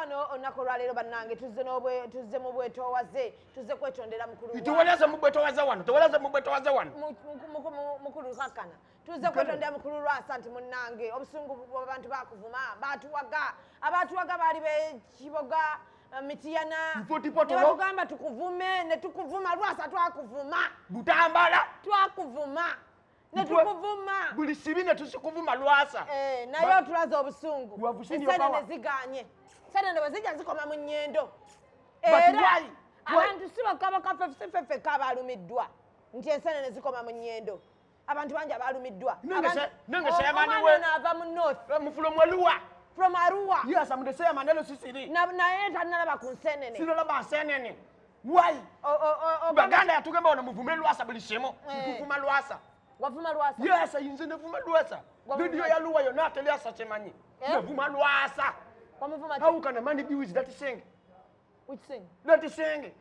wano onako lero bannange tuzze mu bwetowaze tuzze kwetondera mukulu tuweleze mu bwetowaze wano mukulu kakana tuzze kwetondera mukulu Lwaasa nti munnange obusungu bw'abantu bakuvuma abatuwaga bali bekiboga mitiyana netugamba tukuvume netukuvuma Lwaasa twakuvuma Butambala twakuvuma netukuvuma buli sibi netusikuvuma Lwaasa naye otulaza obusungu ensenene ziganye ensenene bwe zijja zikoma mu nnyendo era abantu si bakabaka ffeffeffe kabalumiddwa nti ensenene zikoma mu nnyendo abantu bangi abalumiddwa omwana ava mu north from Arua. Yes, I'm the same Manelo Sicily. Naye tanalaba ku nsenene. Sinalaba nsenene. Why? Baganda yatugamba ono muvume Lwaasa buli shemo. Kuvuma Lwaasa. Wavuma Lwaasa? Yes, ayinze nevuma Lwaasa. Video ya Luwa yona ateli asachemanyi. Nevuma Lwaasa. How can a man be with that sing? Which sing? That sing.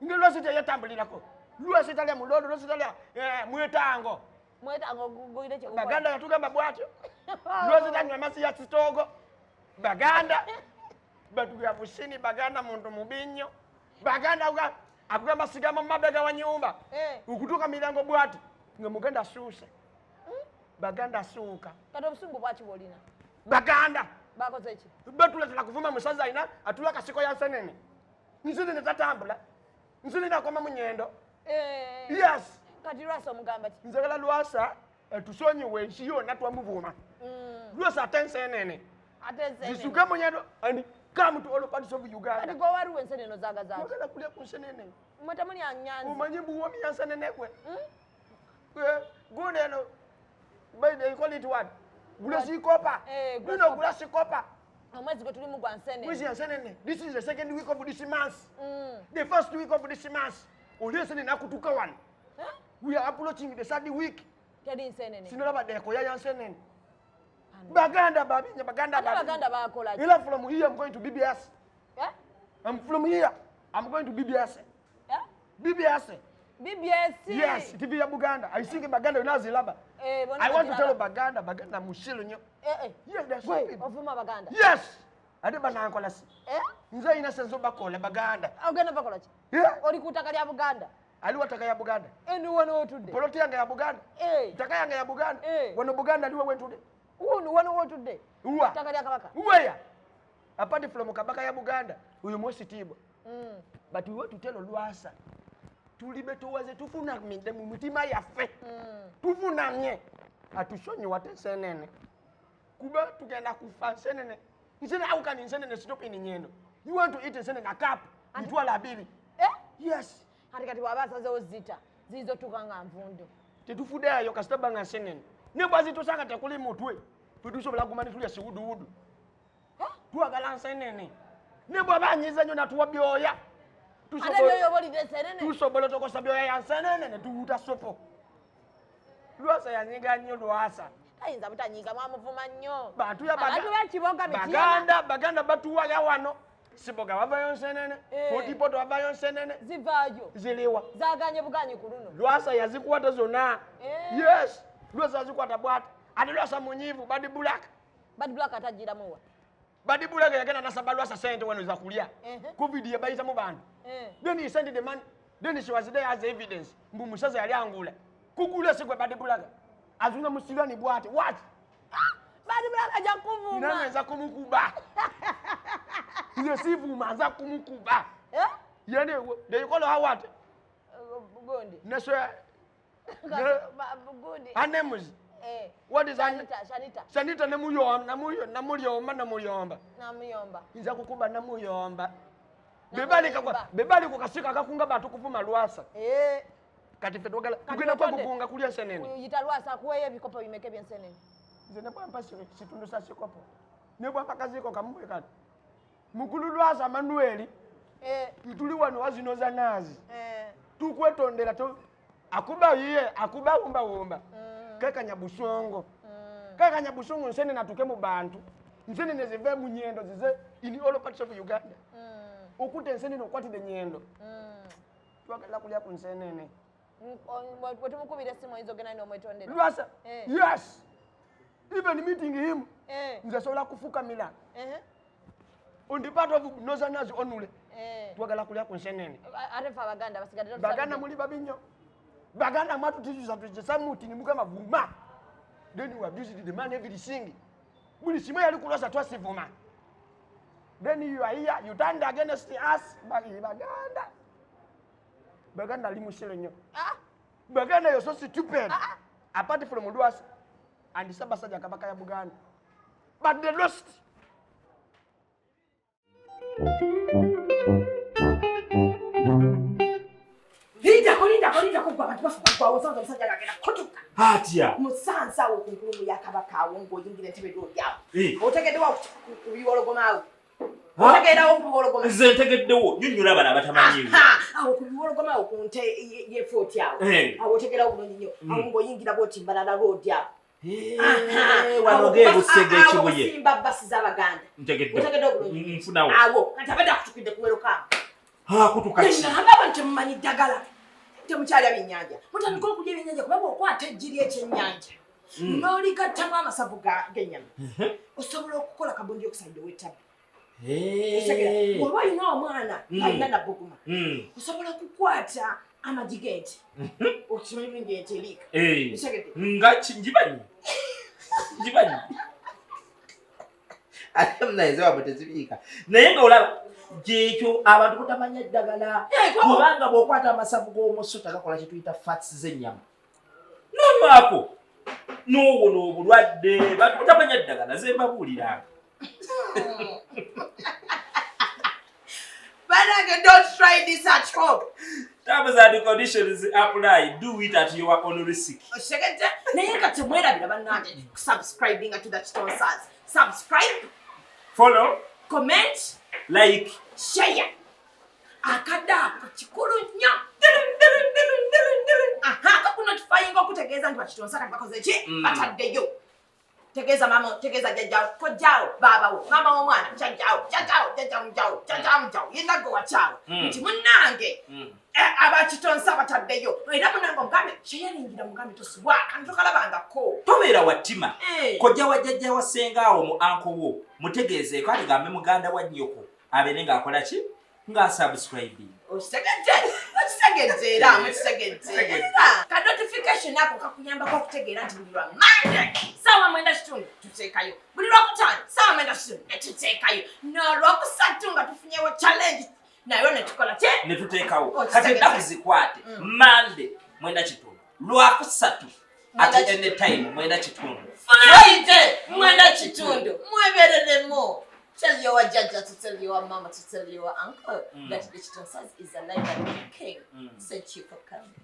Nge Lwaasa yatambulirako. Lwaasa italia mulodo, Lwaasa italia mwetango. Mwetango goide che. Baganda yatugamba bwatyo. Lwaasa tanywa masi ya kitogo. Baganda batuya bushini Baganda muntu mubinyo Baganda akugamba sigama mabega wa nyumba ukutuka milango bwati nga muganda susha Baganda suka kado busungu bwachi bolina Baganda bakoze ki batula tala kuvuma musaza ina atula kasiko ya nsenene nsenene tatambula nsenene akoma munyendo yes kati Lwaasa mugamba ki nzagala Lwaasa tusonye wenshi yona twamuvuma Lwaasa atensenene Zisuke munyendo and come to all parts of Uganda. Ati go waru ensenene zagaza. Ngala kulia ku nsenene. Mwatamuni anyanza. Umanyi buwomi ya nsenene kwe. Go there no. By they call it what? Gulasi kopa. You know gulasi kopa. Amwezi go tulimu kwa nsenene. Which is nsenene? This is the second week of this month. The first week of this month. Olesene nakutuka one. We are approaching the third week. Kedi nsenene. Sinolaba deko ya nsenene. Baganda Baganda bakola. Ila from here I'm going to BBS. Yeah? I'm from here. I'm going to BBS. Yeah? BBS. BBS. Yes, TV ya Buganda. I think Baganda unazilaba. I want to tell Baganda mushilo nyo. Yeah, that's right. Ofuma Baganda. Yes. Ade bana nkola si. Nza ina senzo bakola Baganda. Ogenda bakola ki? Yeah. Oli kutaka lya Buganda. Ali wataka ya Buganda. Enu wono otudde. Poloti yanga ya Buganda. Taka yanga ya Buganda. Wono Buganda aliwe wentude. Unu wano wotude. Uwa. Takalya kabaka. Uweya. Apart from kabaka ya Buganda, uyu mwosi tibwa. But we want to tell Lwaasa. Tulibe tuwaze tufuna mu mutima yafe. Tufuna nye. Atushonye wate nsenene. Kuba tugenda kufa nsenene. Nsenene how can nsenene stop in nyendo? You want to eat nsenene na cup. Ntwala abiri. Yes. Hatikati wabasaze ozita. Zizo tukanga mvundo. Tetufude ayo kasitaba nga nsenene. Nebwazi tosanga tekuli mutwe. Tudusobola kumani tulya siwudu. Tuwagala nsenene. Nebwa banyiza nyo natuwa byoya. Tusobola tokosa byoya ya nsenene ne tuwuta sopo. Lwaasa yanyiga nnyo Lwaasa. Tayinza butanyiga mwamuvuma nnyo. Bantu ya Baganda batuwaga wano. Siboga wavayo nsenene. Fotipoto wavayo nsenene. Zivaayo. Ziliwa. Zaganye buganyi kuluno. Lwaasa yazikuwata zona. Yes. Lwaasa yazikwata bwata. Ati Lwaasa munyivu Badi Black. Badi Black atajira muwa. Badi Black yagenda nasaba Lwaasa sente wano za kulya. Covid yabayita mu bantu. Then he sent the money. Then she was there as evidence. Mbu musaza yali angula. Kugula sigwe Badi Black. Azunga musilani bwate. What? Badi Black aja kuvuma. Nani anza kumukuba? Ile sivu manza kumukuba. Yani they call her what? Bugondi. Naswe. Bugondi. Her name is what is Shanita. Shanita namuyomba. Inza kukuba namuyomba. Bebali kukasika akakунga bantu kuvuma Lwaasa. Kati fe tugenda kwa kukunga kulya nsenene. Yita Lwaasa kuweye ebikopo bimeke byensenene. Nze ne bwampa kitundu sa kikopo. Ne bwampa kaziko kamwe kati. Mukulu Lwaasa Manueli. Tuli wano wazinoza nazi. Tukwetondera to akuba yiye akuba wumba. Kakanya busongo. Kakanya busongo nsenene natuke mu bantu. Nsenene zive mu nyendo zize in all parts of Uganda. Okute nsenene okwati de nyendo. Twagala kulya ku nsenene. Wetumukubira simu hizo gena ino mwetondera. Lwaasa. Yes. Even meeting him. Nze sola kufuka mila. on the part of Noza Nazi onule. Twagala kulya ku Ensenene. Ate fa Baganda basigadde. Baganda muli babinyo. Baganda mwatu tijuza tujesa muti ni mukama vuma. Then you abuse the man everything. Buli simwe yali kulasa twasivuma. Then you are here, you turned against us, Baganda. Baganda limushele nyo. Baganda you're so stupid. Apart from Lwaasa and Sabasaja Kabaka ya Buganda. But they lost. Linda kuba abantu bafuka wasanga musajja lagera kotuka. Hatia. Musansa wo kunkulu ya kabaka wongo yingira ntebe do yawo. Otegedde wa kubiwologomaawo. Otegedde wo kubiwologomaawo. Nze ntegeddewo nyunyula bana batamanyi. Awo kubiwologomaawo kunte ye fort yawo. Awo otegedde wo bulungi nnyo. Awo ngo yingira boti mbalala road yawo. Wanoge busege kibuye. Simba basi za Baganda. Ntegedde. Otegedde wo bulungi. Nfunawo. Awo katabada kutukidde kuweroka. Kutukaki. Ngaba ntemanyi dagala. Temukyalya byennyanja. Mutandika okulya ebyennyanja kuba bw'okwata ejjiri ekyennyanja. N'oligattamu amasavu g'ennyama. Osobola okukola kabondi okusaidde w'ettabu. Bw'oba olina omwana alina nabbuguma. Osobola okukwata amagi g'ente. Okimanyi bulungi ente eriika. Nga njibanyi. Njibanyi. Ate munayize wabwe tezibiika. Naye ng'olaba Jekyo abantu kutamanya eddagala kubanga bw'okwata amasavu g'omusu tagakola kye tuyita fats z'ennyama. Nonwako n'owona obulwadde bantu kutamanya eddagala ze mbabuulira. Banage, don't try this at home. Terms and conditions apply. Do it at your own risk. Oshegete naye kati mwerabira bannange subscribing to TheKitonsaz. Subscribe, follow, comment, like, share. Akada kachikulu nnyo. Kakunotifying okutegeeza nti TheKitonsaz bakoze ki bataddeyo. Tegeeza mama, tegeeza jajjawo, kojjawo, baabawo, mama w'omwana, jajjawo, yenna gwe wakyawo. Nti munnange TheKitonsaz bataddeyo. Era munnange omugambe kyeyalingira mugambe tosubwa kandi tokalabangako. Tobeera wattima. Kojja wa jjajja wa ssengaawo mu anko wo mutegeezeeko aligambe muganda wa nnyoko abeere ng'akola ki? Ng'asubscribing. Okitegedde era mukitegedde. Ka notification ako kakuyambako okutegeera nti buli lwa Monday ssaawa 9:30 tuteekayo. Buli lwakutaano ssaawa 9:30 ne tuteekayo. N'olwokusatu nga tufunyewo challenge nayo ne tukola ki? Ne tuteekawo. Kati ennaku zikwate. Monday 9:30. Lwakusatu at any time 9:30. Friday 9:30. Mwebereremu. Tell your judge to tell your mama to tell your uncle that TheKitonsaz is alive and king. Thank you for coming.